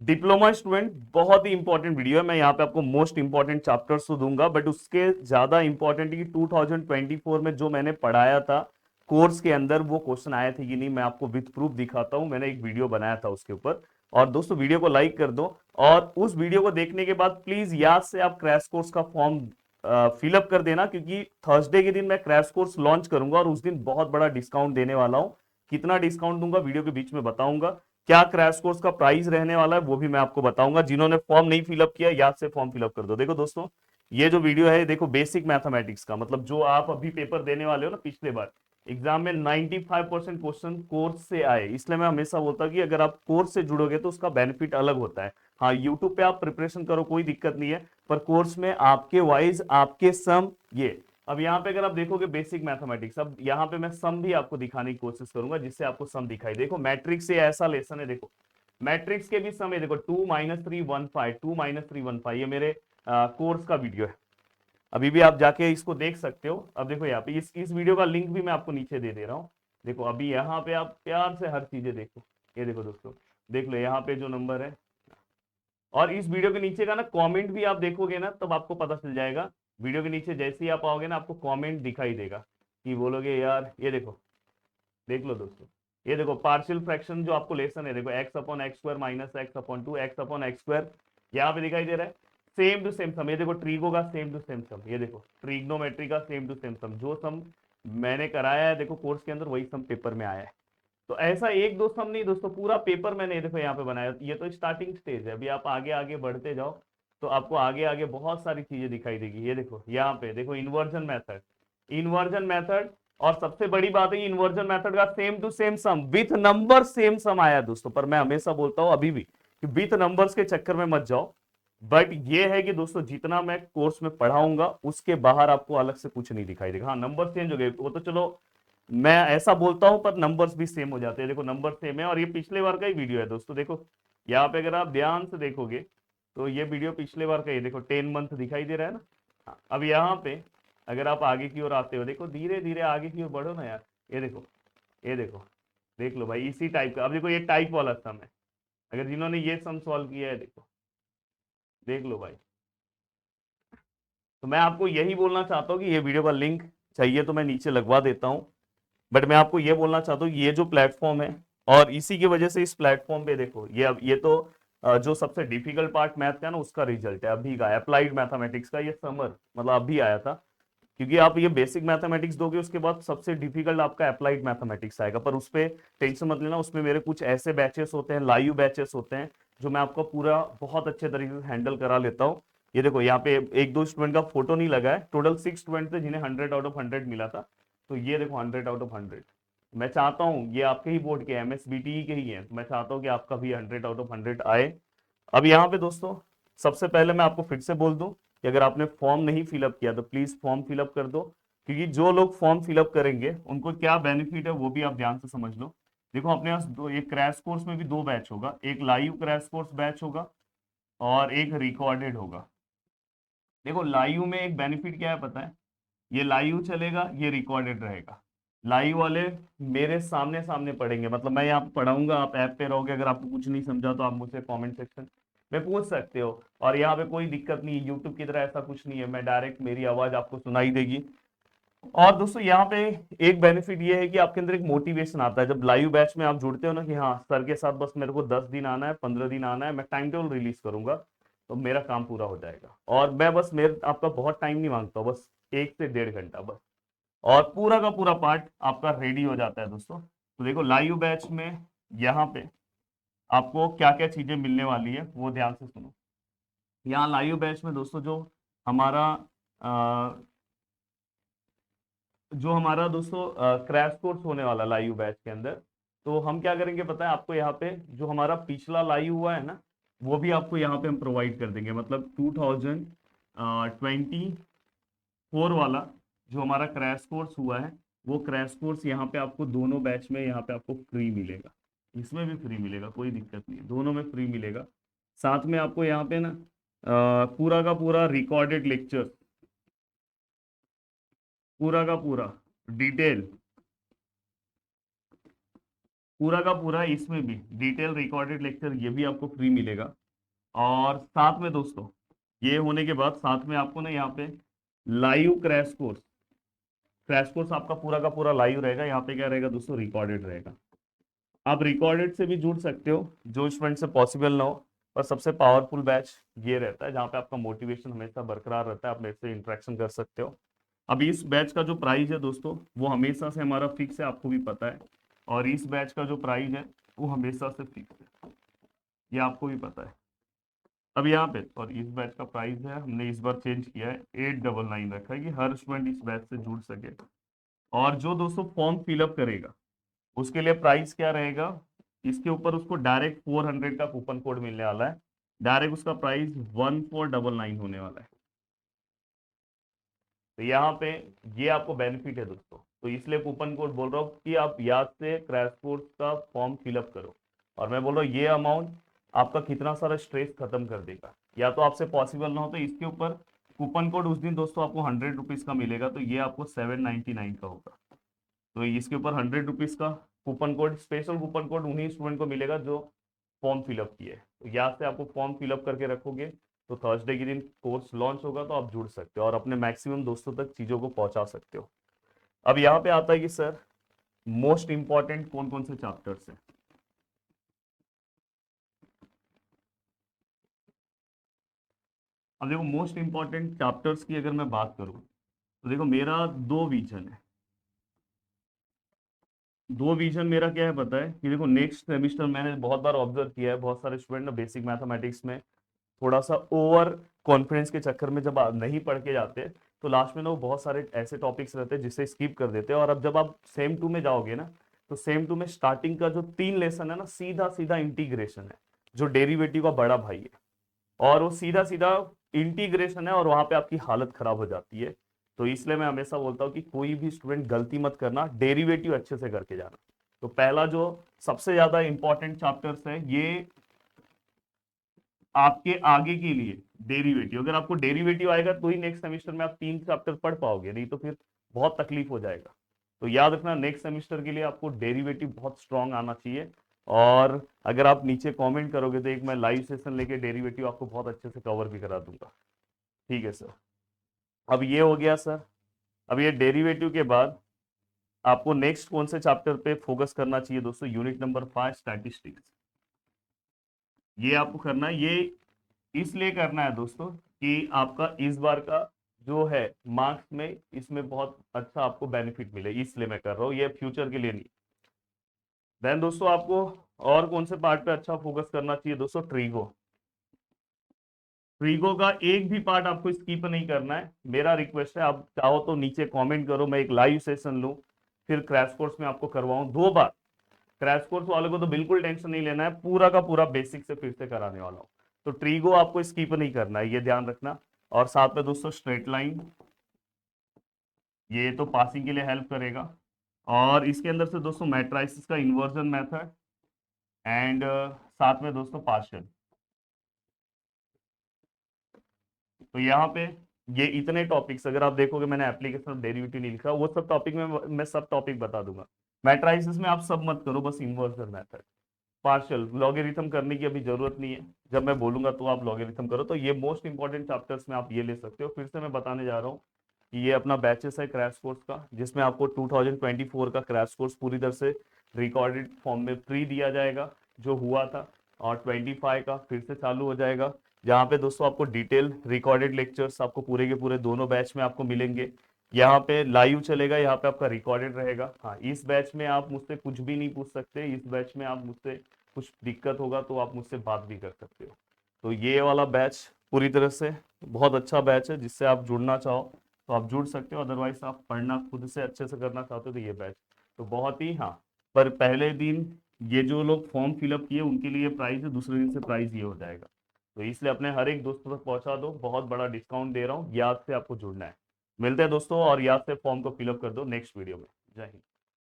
Diploma student बहुत ही important video है। मैं यहाँ पे आपको मोस्ट इंपॉर्टेंट चैप्टर्स तो दूंगा, बट उसके ज्यादा इंपॉर्टेंट कि 2024 में जो मैंने पढ़ाया था कोर्स के अंदर वो क्वेश्चन आए थे कि नहीं, मैं आपको विथ प्रूफ दिखाता हूं। मैंने एक वीडियो बनाया था उसके ऊपर। और दोस्तों वीडियो को लाइक कर दो, और उस वीडियो को देखने के बाद प्लीज याद से आप क्रैश कोर्स का फॉर्म फिलअप कर देना, क्योंकि थर्सडे के दिन मैं क्रैश कोर्स लॉन्च करूंगा और उस दिन बहुत बड़ा डिस्काउंट देने वाला हूं। कितना डिस्काउंट दूंगा वीडियो के बीच में बताऊंगा। क्या क्रैश कोर्स का प्राइस रहने वाला है वो भी मैं आपको बताऊंगा। जिन्होंने फॉर्म नहीं फिलअप किया याद से फॉर्म फिलअप कर दो। देखो दोस्तों, ये जो वीडियो है, देखो बेसिक मैथमेटिक्स का, मतलब जो आप अभी पेपर देने वाले हो ना, पिछले बार एग्जाम में 95% क्वेश्चन कोर्स से आए। इसलिए मैं हमेशा बोलता हूं कि अगर आप कोर्स से जुड़ोगे तो उसका बेनिफिट अलग होता है। हाँ, यूट्यूब पे आप प्रिपरेशन करो, कोई दिक्कत नहीं है, पर कोर्स में आपके वाइज आपके सम ये। अब यहाँ पे अगर आप देखोगे बेसिक मैथमेटिक्स, अब यहाँ पे मैं सम भी आपको दिखाने की कोशिश करूंगा जिससे आपको सम दिखाई। देखो मैट्रिक्स से ऐसा लेसन है, देखो मैट्रिक्स के भी सम है। देखो 2 - 3 1 5, 2 - 3 1 5, ये मेरे कोर्स का वीडियो है। अभी भी आप जाके इसको देख सकते हो। अब देखो यहाँ पे इस वीडियो का लिंक भी मैं आपको नीचे दे दे रहा हूँ। देखो अभी यहाँ पे आप प्यार से हर चीजें देखो। ये देखो दोस्तों, देख लो यहाँ पे जो नंबर है। और इस वीडियो के नीचे का ना कमेंट भी आप देखोगे ना, तब आपको पता चल जाएगा। वीडियो के नीचे जैसे ही आप आओगे ना, आपको कमेंट दिखाई देगा कि बोलोगे यार ये देखो। देख लो दोस्तों, ये देखो पार्शियल फ्रैक्शन जो आपको लेसन है, देखो x/x² - x/2 x/x², यहाँ पे दिखाई दे रहा है। सेम टू सेम सम, ये देखो ट्रीगो का सेम टू सेम सम, ये देखो ट्रिग्नोमेट्री का सेम टू सेम सम, जो सम मैंने कराया है देखो कोर्स के अंदर, वही सम पेपर में आया है। तो ऐसा एक दो सम नहीं दोस्तों, पूरा पेपर मैंने ये देखो यहाँ पे बनाया। ये तो स्टार्टिंग स्टेज है, अभी आप आगे आगे बढ़ते जाओ तो आपको आगे आगे बहुत सारी चीजें दिखाई देगी। ये देखो यहाँ पे देखो इन्वर्जन मेथड, इन्वर्जन मेथड। और सबसे बड़ी बात है, इन्वर्जन मेथड का same to same sum with number same sum आया दोस्तों। पर मैं हमेशा बोलता हूं अभी भी कि विथ नंबर्स के चक्कर में मत जाओ। बट ये है कि दोस्तों जितना मैं कोर्स में पढ़ाऊंगा उसके बाहर आपको अलग से कुछ नहीं दिखाई देगा। हाँ नंबर चेंज हो गए वो तो चलो, मैं ऐसा बोलता हूं, पर नंबर्स भी सेम हो जाते हैं। देखो नंबर सेम है, और ये पिछले बार का ही वीडियो है दोस्तों। देखो यहाँ पे अगर आप ध्यान से देखोगे तो ये वीडियो पिछले बार का ही, देखो 10 मंथ दिखाई दे रहा है ना। हाँ, अब यहाँ पे अगर आप आगे की ओर आते हो, देखो धीरे धीरे आगे की ओर बढ़ो ना यार। ये देखो, ये देखो, देख लो भाई इसी टाइप का। अब देखो ये टाइप वाला सम है, अगर जिन्होंने ये सम सॉल्व किया है, देखो देख लो भाई। तो मैं आपको यही बोलना चाहता हूँ कि ये वीडियो का लिंक चाहिए तो मैं नीचे लगवा देता हूँ। बट मैं आपको ये बोलना चाहता हूँ ये जो प्लेटफॉर्म है, और इसी की वजह से इस प्लेटफॉर्म पे देखो ये, अब ये तो जो सबसे डिफिकल्ट पार्ट मैथ का ना उसका रिजल्ट है अभी का, अप्लाइड मैथमेटिक्स का ये समर मतलब अभी आया था। क्योंकि आप ये बेसिक मैथमेटिक्स दोगे उसके बाद सबसे डिफिकल्ट आपका अप्लाइड मैथमेटिक्स आएगा। पर उस पर टेंशन मत लेना, उसमें मेरे कुछ ऐसे बैचेस होते हैं, लाइव बैचेस होते हैं, जो मैं आपको पूरा बहुत अच्छे तरीके से हैंडल करा लेता हूँ। ये देखो यहाँ पे एक दो स्टूडेंट का फोटो नहीं लगा है, टोटल 6 स्टूडेंट थे जिन्हें 100/100 मिला था। तो ये देखो 100/100। मैं चाहता हूँ ये आपके ही बोर्ड के MSBTE के ही है, तो मैं चाहता हूँ कि आपका भी 100/100 आए। अब यहाँ पे दोस्तों सबसे पहले मैं आपको फिर से बोल दूं कि अगर आपने फॉर्म नहीं फिलअप किया तो प्लीज फॉर्म फिलअप कर दो। क्योंकि जो लोग फॉर्म फिलअप करेंगे उनको क्या बेनिफिट है वो भी आप ध्यान से समझ लो। देखो अपने पास दो, एक क्रैश कोर्स में भी दो बैच होगा, एक लाइव क्रैश कोर्स बैच होगा और एक रिकॉर्डेड होगा। देखो लाइव में एक बेनिफिट क्या है पता है, ये लाइव चलेगा, ये रिकॉर्डेड रहेगा। लाइव वाले मेरे सामने सामने पढ़ेंगे, मतलब मैं यहाँ पे पढ़ाऊंगा, आप ऐप पे रहोगे, अगर आपको कुछ नहीं समझा तो आप मुझसे कमेंट सेक्शन में पूछ सकते हो। और यहाँ पे कोई दिक्कत नहीं है, यूट्यूब की तरह ऐसा कुछ नहीं है, मैं डायरेक्ट मेरी आवाज आपको सुनाई देगी। और दोस्तों यहाँ पे एक बेनिफिट ये है कि आपके अंदर एक मोटिवेशन आता है जब लाइव बैच में आप जुड़ते हो ना, कि हाँ सर के साथ बस मेरे को 10 दिन आना है, 15 दिन आना है, मैं टाइम टेबल रिलीज करूंगा तो मेरा काम पूरा हो जाएगा। और मैं बस मेरे आपका बहुत टाइम नहीं मांगता हूँ, बस 1 से 1.5 घंटा बस, और पूरा का पूरा पार्ट आपका रेडी हो जाता है दोस्तों। तो देखो लाइव बैच में यहाँ पे आपको क्या क्या चीजें मिलने वाली है वो ध्यान से सुनो। यहाँ लाइव बैच में दोस्तों हमारा जो हमारा दोस्तों क्रैश कोर्स होने वाला लाइव बैच के अंदर, तो हम क्या करेंगे पता है आपको, यहाँ पे जो हमारा पिछला लाइव हुआ है ना वो भी आपको यहाँ पे हम प्रोवाइड कर देंगे। मतलब 2024 वाला जो हमारा क्रैश कोर्स हुआ है, वो क्रैश कोर्स यहाँ पे आपको दोनों बैच में यहाँ पे आपको फ्री मिलेगा। इसमें भी फ्री मिलेगा, कोई दिक्कत नहीं है, दोनों में फ्री मिलेगा। साथ में आपको यहाँ पे ना पूरा का पूरा रिकॉर्डेड लेक्चर, पूरा का पूरा डिटेल पूरा का पूरा इसमें भी डिटेल रिकॉर्डेड लेक्चर ये भी आपको फ्री मिलेगा। और साथ में दोस्तों ये होने के बाद साथ में आपको ना यहाँ पे लाइव क्रैश कोर्स आपका पूरा का पूरा लाइव रहेगा। यहाँ पे क्या रहेगा दोस्तों, रिकॉर्डेड रहेगा। आप रिकॉर्डेड से भी जुड़ सकते हो जो स्टूडेंट से पॉसिबल ना हो, पर सबसे पावरफुल बैच ये रहता है जहाँ पे आपका मोटिवेशन हमेशा बरकरार रहता है, आप मेरे से इंटरेक्शन कर सकते हो। अब इस बैच का जो प्राइस है दोस्तों वो हमेशा से हमारा फिक्स है, आपको भी पता है। और इस बैच का जो प्राइस है वो हमेशा से फिक्स है, ये आपको भी पता है। अब यहाँ पे और इस बैच का प्राइस है, हमने इस बार चेंज किया है, 899 रखा है कि हर स्टूडेंट इस बैच से जुड़ सके। और जो दोस्तों फॉर्म फिलअप करेगा उसके लिए प्राइस क्या रहेगा, इसके ऊपर उसको डायरेक्ट 400 का कूपन कोड मिलने वाला है। डायरेक्ट उसका प्राइस 1499 होने वाला है। तो यहाँ पे ये आपको बेनिफिट है दोस्तों, तो इसलिए कूपन कोड बोल रहा हूँ कि आप याद से क्रैश कोर्स का फॉर्म फिलअप करो। और मैं बोल रहा हूँ ये अमाउंट आपका कितना सारा स्ट्रेस खत्म कर देगा। या तो आपसे पॉसिबल ना हो तो इसके ऊपर कूपन कोड उस दिन दोस्तों आपको 100 रुपीज़ का मिलेगा, तो ये आपको 799 का होगा। तो इसके ऊपर 100 रुपीज़ का coupon code, special coupon code उन्हीं स्टूडेंट को मिलेगा जो फॉर्म फिलअप किए। तो याद से आपको फॉर्म फिलअप करके रखोगे तो थर्सडे के दिन कोर्स लॉन्च होगा तो आप जुड़ सकते हो और अपने मैक्सिमम दोस्तों तक चीज़ों को पहुंचा सकते हो। अब यहाँ पे आता है कि सर मोस्ट इंपॉर्टेंट कौन कौन से चैप्टर्स हैं। अब देखो मोस्ट इंपॉर्टेंट चैप्टर्स की अगर मैं बात करूं तो देखो मेरा दो विजन है। दो विजन मेरा क्या है पता है कि देखो नेक्स्ट सेमिस्टर मैंने बहुत बार ऑब्जर्व किया है, बहुत सारे स्टूडेंट ना बेसिक मैथमेटिक्स में थोड़ा सा ओवर कॉन्फिडेंस के चक्कर में जब नहीं पढ़ के जाते तो लास्ट में ना वो बहुत सारे ऐसे टॉपिक्स रहते हैं जिसे स्किप कर देते हैं। और अब जब आप सेम टू में जाओगे ना तो सेम टू में स्टार्टिंग का जो 3 लेसन है ना सीधा सीधा इंटीग्रेशन है, जो डेरिवेटिव का बड़ा भाई है। और वो सीधा सीधा इंटीग्रेशन है और वहां पे आपकी हालत खराब हो जाती है। तो इसलिए मैं हमेशा बोलता हूँ कि कोई भी स्टूडेंट गलती मत करना, डेरिवेटिव अच्छे से करके जाना। तो पहला जो सबसे ज्यादा इंपॉर्टेंट चैप्टर्स है ये आपके आगे के लिए डेरिवेटिव। अगर आपको डेरिवेटिव आएगा तो ही नेक्स्ट सेमेस्टर में आप 3 चैप्टर पढ़ पाओगे, नहीं तो फिर बहुत तकलीफ हो जाएगा। तो याद रखना नेक्स्ट सेमेस्टर के लिए आपको डेरिवेटिव बहुत स्ट्रांग आना चाहिए। और अगर आप नीचे कमेंट करोगे तो एक मैं लाइव सेशन लेके डेरिवेटिव आपको बहुत अच्छे से कवर भी करा दूंगा। ठीक है सर। अब ये हो गया सर। अब ये डेरिवेटिव के बाद आपको नेक्स्ट कौन से चैप्टर पे फोकस करना चाहिए दोस्तों, यूनिट नंबर 5 स्टैटिस्टिक्स। ये आपको करना है, ये इसलिए करना है दोस्तों कि आपका इस बार का जो है मार्क्स में इसमें बहुत अच्छा आपको बेनिफिट मिले, इसलिए मैं कर रहा हूँ, ये फ्यूचर के लिए नहीं। देन दोस्तों आपको और कौन से पार्ट पे अच्छा फोकस करना चाहिए दोस्तों, ट्रीगो। ट्रीगो का एक भी पार्ट आपको स्किप नहीं करना है, मेरा रिक्वेस्ट है। आप चाहो तो नीचे कमेंट करो, मैं एक लाइव सेशन लूं, फिर क्रैश कोर्स में आपको करवाऊं 2 बार। क्रैश कोर्स वाले को तो बिल्कुल टेंशन नहीं लेना है, पूरा का पूरा बेसिक से फिर से कराने वाला हूँ। तो ट्रीगो आपको स्किप नहीं करना है, ये ध्यान रखना। और साथ में दोस्तों स्ट्रेट लाइन, ये तो पासिंग के लिए हेल्प करेगा। और इसके अंदर से दोस्तों मैट्राइसिस का इन्वर्जन मेथड एंड साथ में दोस्तों पार्शियल। तो यहाँ पे ये इतने टॉपिक्स अगर आप देखोगे, मैंने एप्लीकेशन ऑफ डेरिवेटिव नहीं लिखा, वो सब टॉपिक में मैं सब टॉपिक बता दूंगा। मैट्राइसिस में आप सब मत करो, बस इन्वर्जन मेथड, पार्शियल, लॉगरिथम करने की अभी जरूरत नहीं है, जब मैं बोलूंगा तो आप लॉगरिथम करो। तो ये मोस्ट इंपॉर्टेंट चैप्टर्स में आप ये ले सकते हो। फिर से मैं बताने जा रहा हूँ कि ये अपना बैचेस है क्रैश कोर्स का, जिसमें आपको 2024 का क्रैश कोर्स पूरी तरह से रिकॉर्डेड फॉर्म में फ्री दिया जाएगा जो हुआ था। और 25 का फिर से चालू हो जाएगा, जहाँ पे दोस्तों आपको डिटेल रिकॉर्डेड लेक्चर्स आपको पूरे के पूरे दोनों बैच में आपको मिलेंगे। यहाँ पे लाइव चलेगा, यहाँ पे आपका रिकॉर्डेड रहेगा। हाँ, इस बैच में आप मुझसे कुछ भी नहीं पूछ सकते, इस बैच में आप मुझसे कुछ दिक्कत होगा तो आप मुझसे बात भी कर सकते हो। तो ये वाला बैच पूरी तरह से बहुत अच्छा बैच है, जिससे आप जुड़ना चाहो तो आप जुड़ सकते हो, अदरवाइज आप पढ़ना खुद से अच्छे से करना चाहते हो तो ये बैच तो बहुत ही। हाँ, पर पहले दिन ये जो लोग फॉर्म फिलअप किए उनके लिए प्राइस है, दूसरे दिन से प्राइस ये हो जाएगा। तो इसलिए अपने हर एक दोस्त तक पहुंचा दो, बहुत बड़ा डिस्काउंट दे रहा हूँ, याद से आपको जुड़ना है। मिलते हैं दोस्तों, और याद से फॉर्म को फिलअप कर दो नेक्स्ट वीडियो में। जय हिंद।